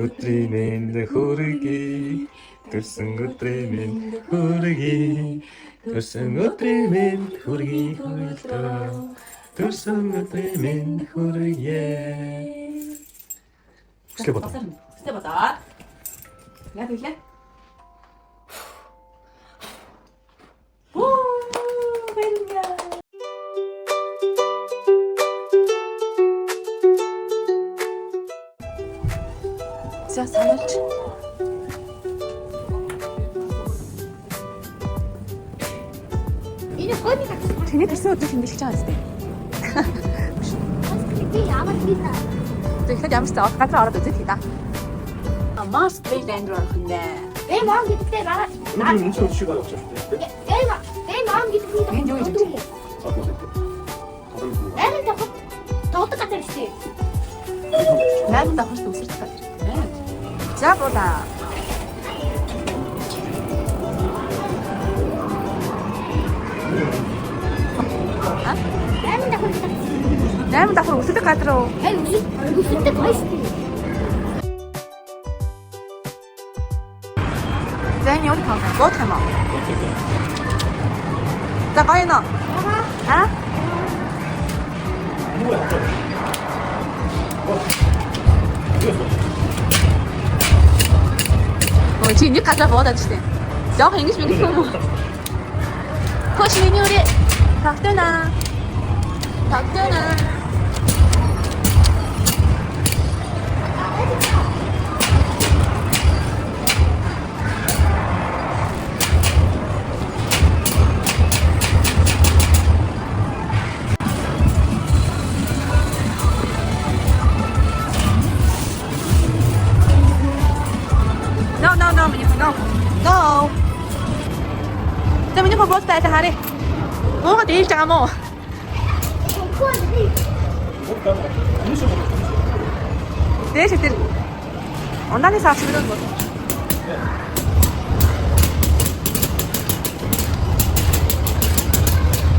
Өдрийн хүргэе төрсөн өдрийн хүргэе төрсөн өдрийн хүргэе төрсөн өдрийн хүргэе Слепота. Слепота. Яг үлээ. За сануулж. Энэ хойны гацсан. Тэний төрсөн өдрийг хэмжилж байгаа юм зү. Би ямар хийсэн? Тэгэхээр ямар ч газар ороод үзэх тийм да. Mars Playland руу орох юм дээ. Мам гэдэгтэй дараа. Өдрийн өнцөг шиг болж байна. Мам гэдэгтэй. Энд юу юм бэ? Тоотог гатар штий. Найд давхар төвсөрч байгаа. За буула. Найд давхар өсөлтөг газар уу? Өсөлтөг гоё штий. За энэ юу таа? Боот юм аа. За гоё нөө. Аа? Ой чи нэг газар буудаад штэ. Жоох ингэж мэгэх юм уу? Кош миний үрээ. Тагтана. Тагтана. No. Тэ миний хобот тайлаа харъя. Муугаад ээлж байгаа мó. Дээш тэр. Ондааны саач мөрөд бол.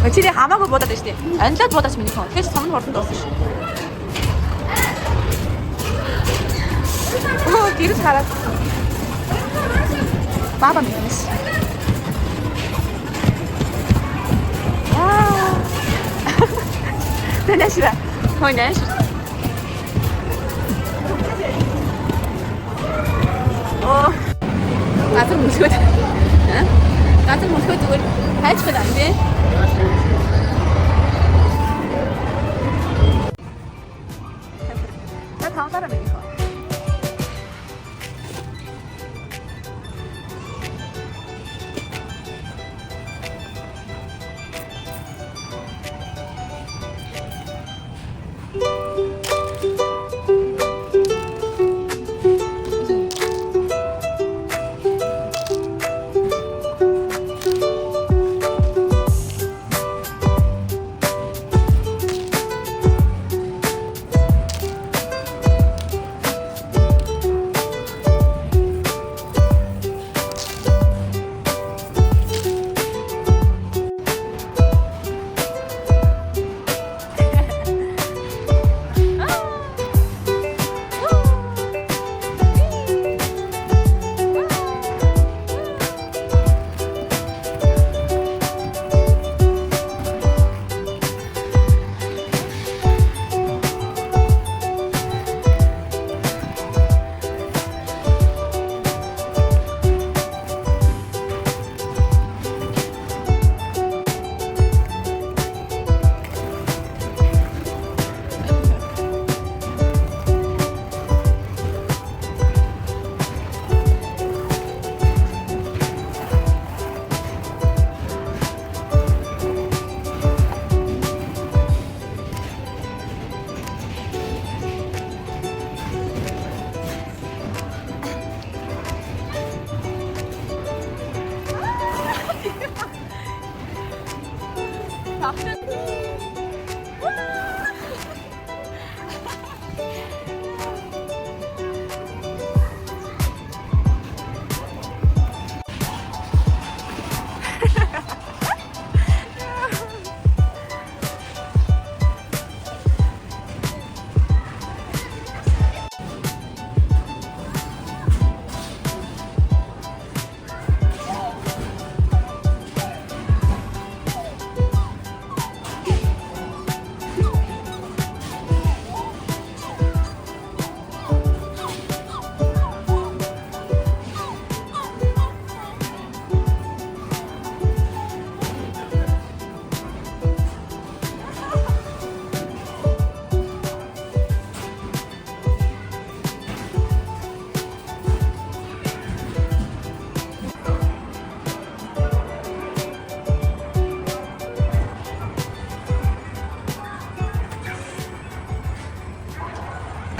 Өчигдөр хамаагүй буудаад байна шүү дээ. Анилаад буудаач миний хон. Тэгэхээр сомн хурдан дуусна шүү. Оо гэрэл хараад. Баба мэнэс. Тэнэшра. Хойнэш. Оо. Газар мөсгөөд. Газар мөсгөөд зүгээр хайцгаад байна тий. Та таамаараа мэнэ.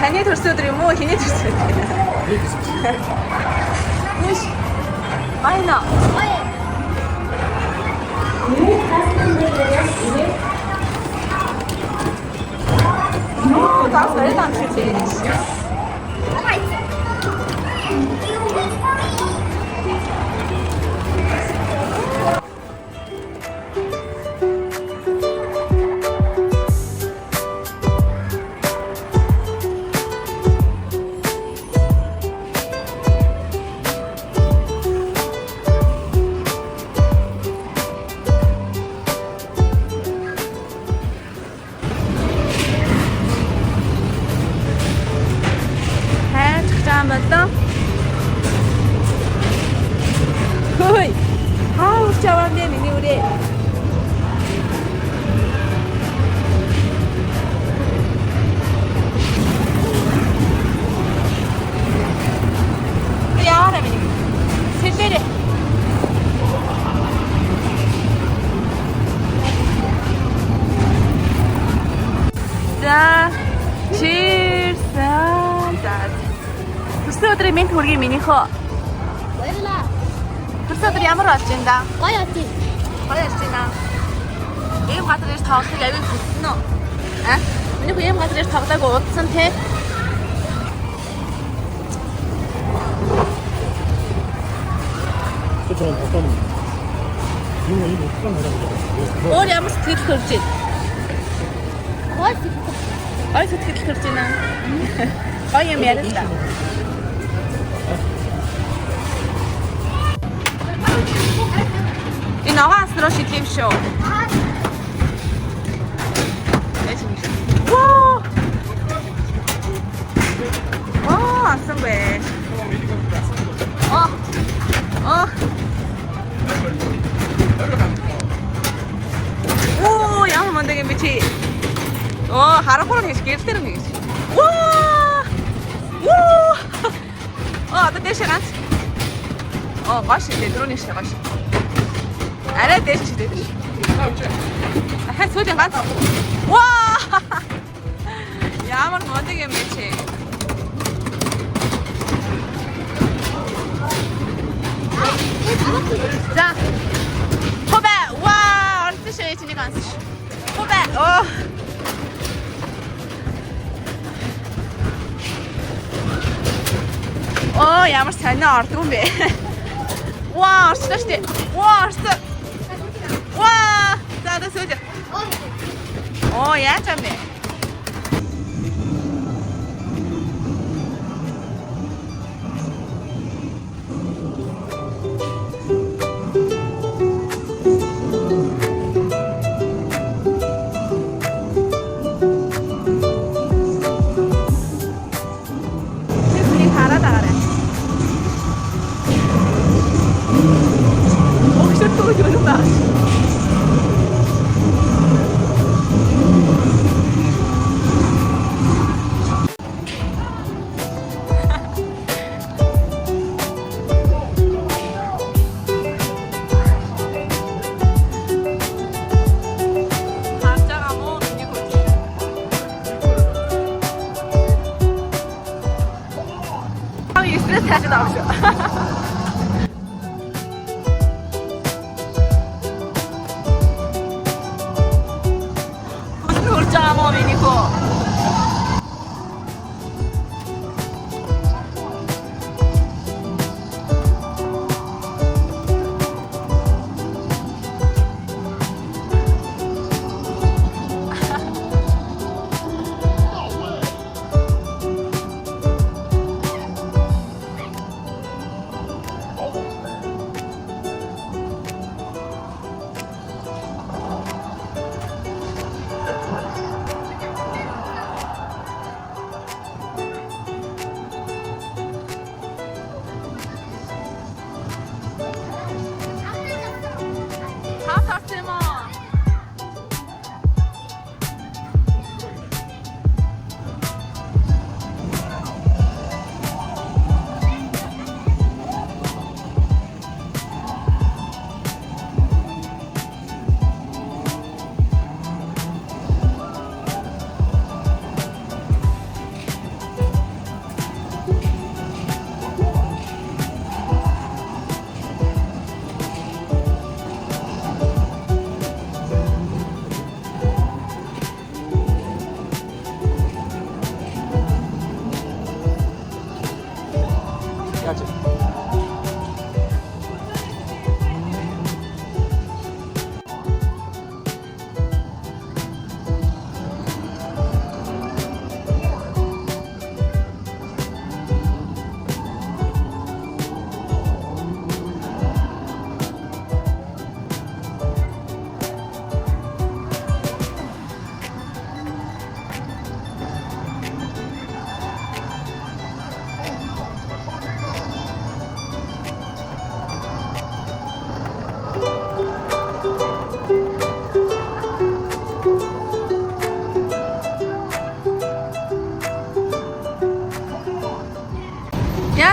Таны төрсөн өдөр юм уу? Хиний төрсөн өдөр? Нүш. Байна. Оо, таас байлаа чи тийм. Hoi, how jawab dia ni udah. Ya ada ni. Sini. За, cheers. За. Төсөө өдрийн минь хүргэе минийхөө. Баярлаа. Төсөө өдөр ямар болж байна да? Гоё очив. Гоё болж байна. Ийм газар ирж тоглохыг аягүй хүссэн үү? А? Миний хүү ийм газар ирж тоглоагүй удсан те. 그처럼 어떤 이거 어떤 거라고 Өөр ямар сэтгэл төрж байна? Гоё очив. Гоё сэтгэл төрж байна. Гоё юм яриа та. Энэ аваас руу шидэв шүү. Воо! Оо, асан бэ? Оо. Оо. Оо, ямар мундаг юм бэ чи? Оо, харахаар хийж гэрэлтэр юм гэж. Воо! Воо! Оо, одоо дэше ганц. Оо, гош идэ, дөрөвний шиг гош. Арай дэше идэ. Ахаа сүүлийн ганц. Ваа! Ямар мундаг юм бэ чи? За. Хобэ, ваа, орсон шээ чиний ганц. Хобэ, оо. Оо, ямар сонио ордог юм бэ? Ваа, орсон штэ. Ваа, орсон. Ваа, за сүүж. Оо, яаж юм бэ? 다시 나오죠. 무슨 울자 뭐 미니코.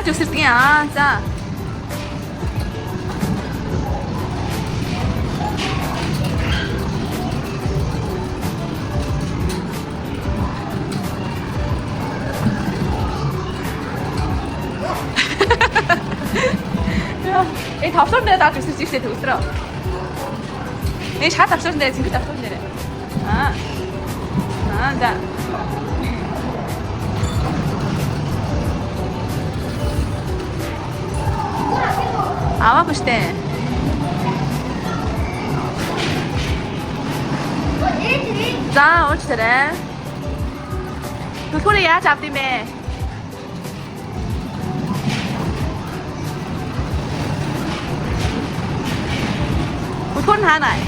Яаж өсөрдөг юм аа. За. 이 답선대 다 줄수 있을 때 들어. 이 잘 답선대 지금 답선대. 아, 자. 아마 보시대. 자, 어찌래? 그 소리야 잡디매. thôn Hà này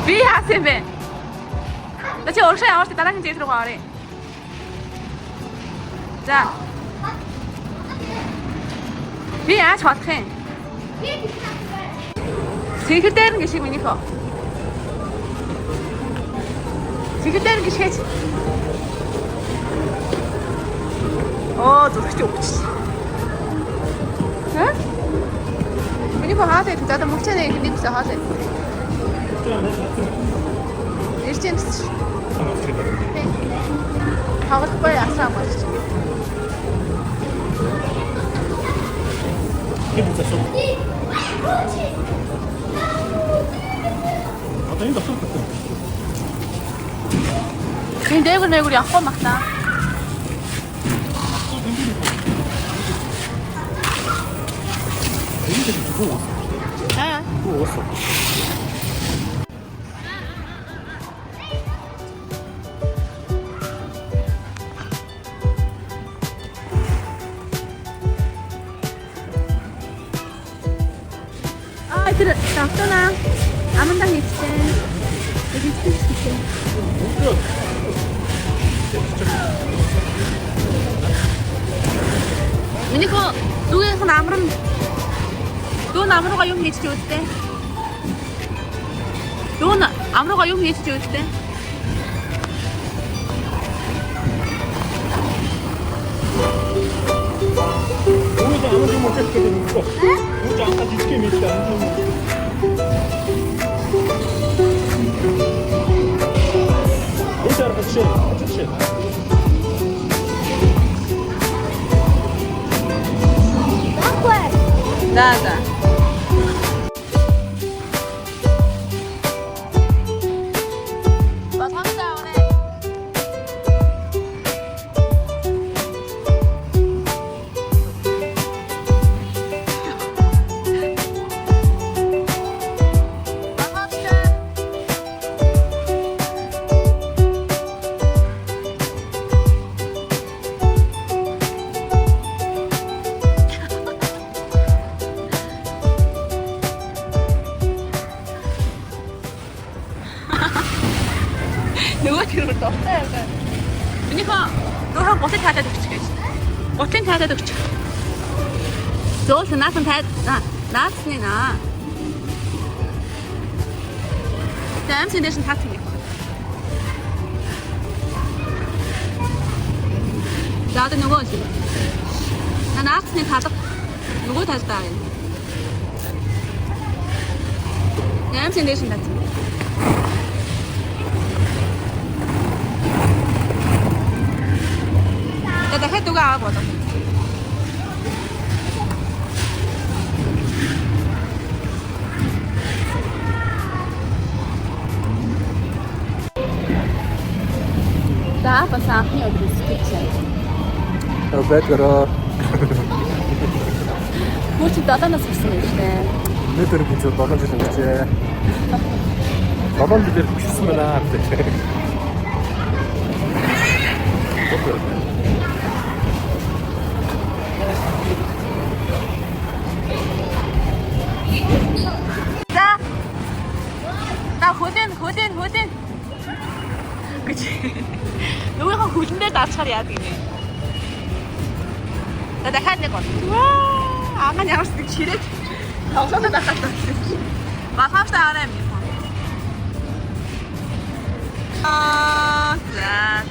vì Hà xem về nó chỉ ở xe thì ta đang chơi thử qua đi ra vì Hà chót khen thì cái tên cái gì mình đi khó thì cái tên cái gì 저 그렇게 없지. 응? 유니폼 하세. 자다 목차네. 근데 무슨 하세? 일진. 하고 빨리 아싸 맛있지. 이게 붙었어. 아, 다행이다. 근데 내굴이 아빠 막나. 네. 그거 왔어. 아, 들어, 나왔잖아. 아몬당 있지. 여기 있지. 유니코, 누구에서 넌 아무로가 용 해치 줬대. 넌 아무로가 용 해치 줬대. 오늘 아무 좀 못했게 되는 거. 오늘 아까 뒤집게 밀지 않는 거. 오늘 같이. Да. 누가 뒤로 떴어요? 그러니까 너랑 어떻게 하자 도치겠지? 어떻게 하자 도치? 저서 나선 나스니나. 잠시 대신 다트니. 나도 누구지? 나 나스니 다다 누구 다다? 잠시 대신 다트. 나 해도가 하거든. Да, посахни от дискусия. Бетера. Може да нас висмешне. Не тэр бүч болгож ирсэн гэж. Бабан бид хүчсэн байна гэдэг. 자, 나 호든. 그치? 여기가 호든데 나 차례야 되네. 나 할 거거든. 와, 아까 양수 길에. 정선도 나갔다. 막 합사 안 해. За.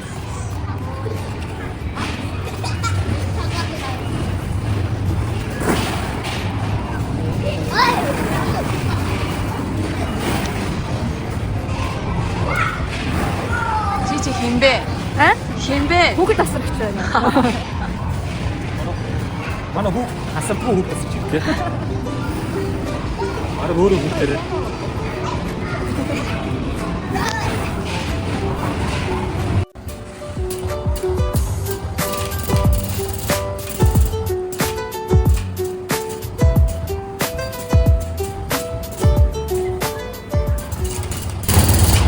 Чи хинбэ? Хинбэ? Хүүхэд тассан гэж байна. Манай хүүг асаргүй хүүг тасч ирдэ. Араа өөрөө хүүхдэрээ.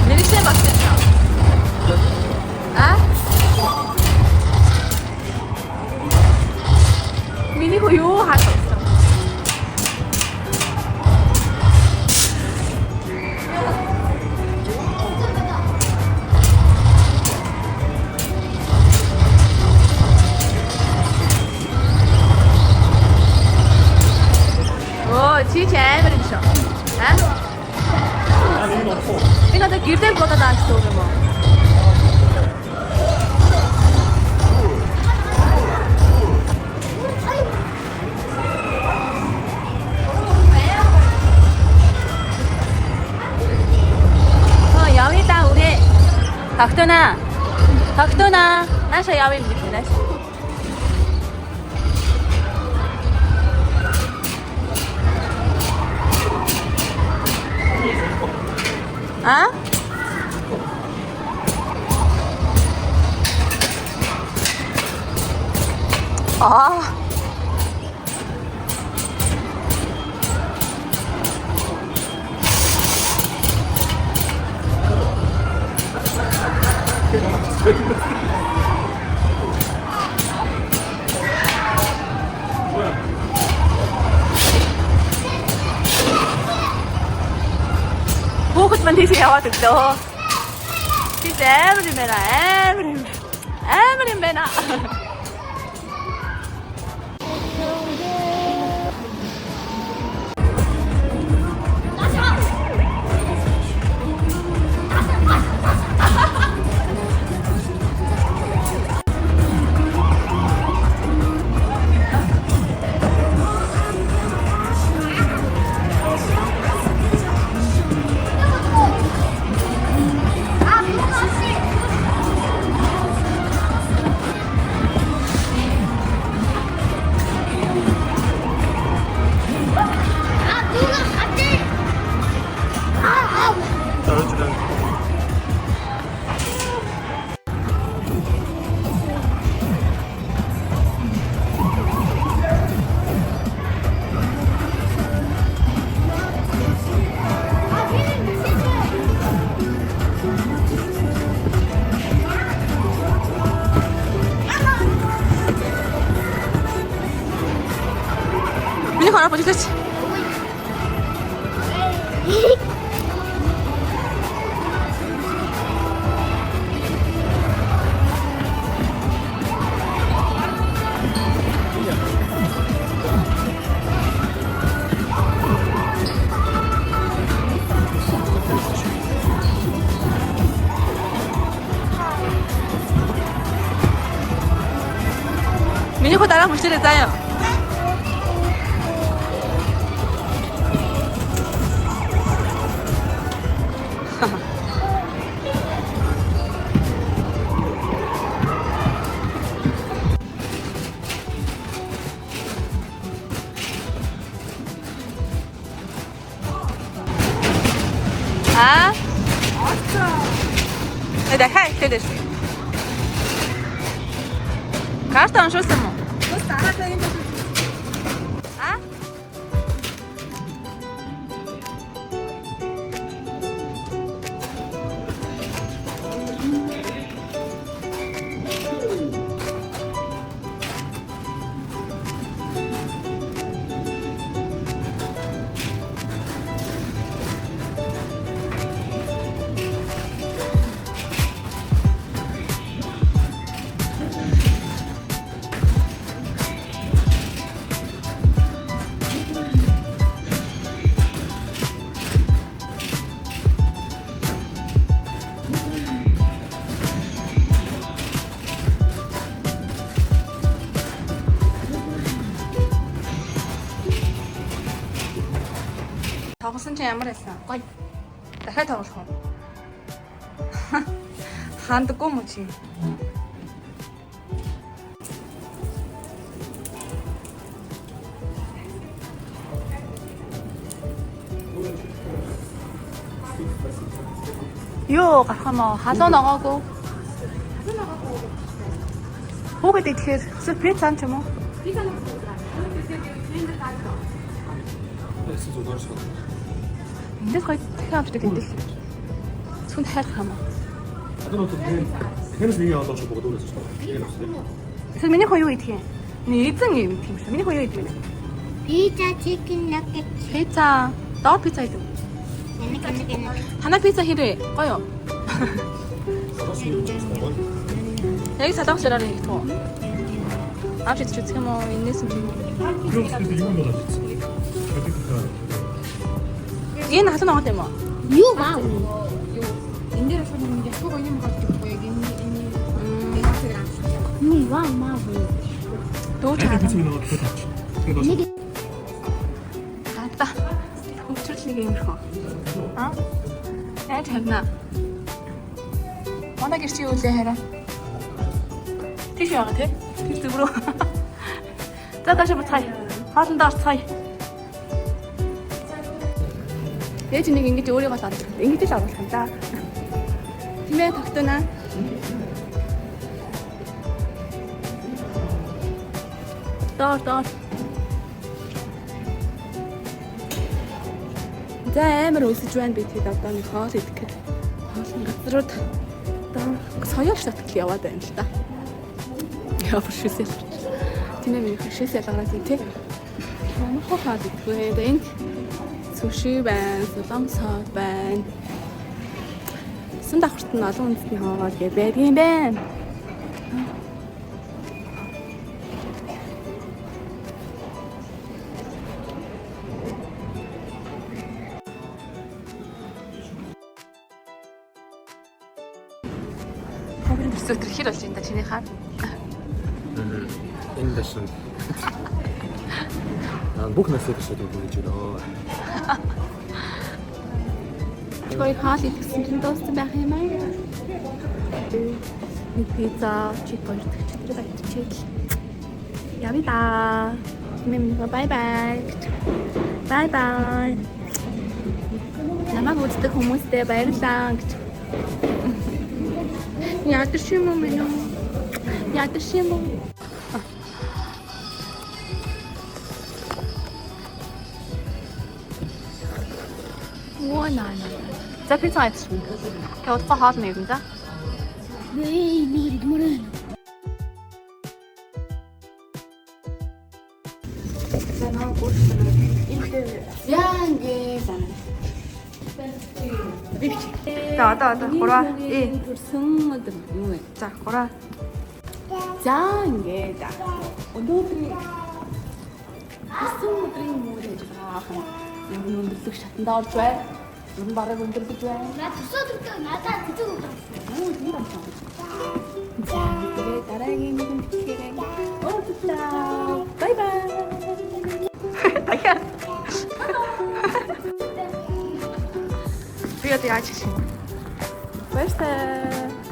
Nereye bakıyorsun? Ha? Mini koyu haklısın. Oo, çiğ çevirin şu. Ha? 나는 이거 없어. 이거 더 길들 거다 나한테 오면 뭐. 여기다 우리 박도나 나셔 야외입니다. 나셔. 아? 아. Хүүхэд тийш яваад өглөө. Чи амар юм байна. Амар юм байна. Мне пора почитать. Меня хоть она пустили, знаю. А? Это хай, следующий. Кажется, он что само? А? Тоглосон чинь ямар байсан? Гоё. Дахиад тоглох уу? Хандаггүй юм чи? Юу гарах юм аа? Халуун ногоогүй. Хүүхэд идэхээр эсвэл пицца ч юм уу? Эндээс гоё дахин авчдаг гэдэг. Зөвхөн хайх юм аа. Хэнэс нэг яваад шүү богд өөрөөс шүү. Тэр миний хоёр юу идэх юм? Эзэн юм тийм шүү. Миний хоёр юу идэх юм? Pizza, chicken nugget. Пицца. Доор пицца идэв. Танай пицца хэрэг гоё юу? Яг салаах шираар хийх үү? Авч идчих юм уу? Энэс юм. Юу юм болоо. Энэ халуун ногоо юм уу? Юу маа? энэ дээр шууд нэг яхуу юм гардаг гоё яг энэ Юу маа? Дөөч Бид хаа. нэг аваад тавьчих. Хата. Өчрлэг юм шүү. Аа? Яаж харна? Манай гэрч юу лээ хараа? Тийш яага тий? Тийш зүгрөө. За дааш буцай. Хоолндоо орцгоё. Ээж нэг ингэж өөрийгөө л оруулах. Ингэж л оруулах юм да. Тимээ тогтоно. Доор. За амар өсөж байна би тэгэд одоо нэг хоол идэх гээд хоолны газрууд одоо соёл шатгал яваад байна л да. Ямар шүсэл. Тинэ минь шүсэл гараад тий. Ямар хоол идэх вэ? Энд суши байна, солонгосоо байна. Сан давхарт нь олон үндэсний хоол гэ байдгийн байна. Хогны төсөөр хэр болж энэ чиний хаа? Энэ дэшин. Бүх насыг шууд өгөөж өрөө. Чой хаал идэхсэн чинь дууссан байх юм аа. Нэг пицца, чип болдог ч тэр байцчийл. Яви да. Мэмнэ бай бай. Бай бай. Намайг үздэг хүмүүстээ баярлалаа гэж. Ядарч юм уу минь? Ядарч юм уу? Наа. За пицца идэх. Гэ удаа хоол нэг юм за. Мөрөө. Янгэ сан. За одоо гураа. төрсөн өдөр юу вэ? За гураа. За ингээд өнөөдөр төрсөн өдрийн мөрөж баахан яг өндөрлөх шатанд орж байна. Ер нь бараг өндөрлөж байна. На төсөөдөртөө надад гэдэг үг. Юу юм бэ? За тэгээ дараагийн нэгэн бичлэгээ уулзлаа. Бай бай. Аяа. Би одоо яаж хийх юм? Баярлалаа.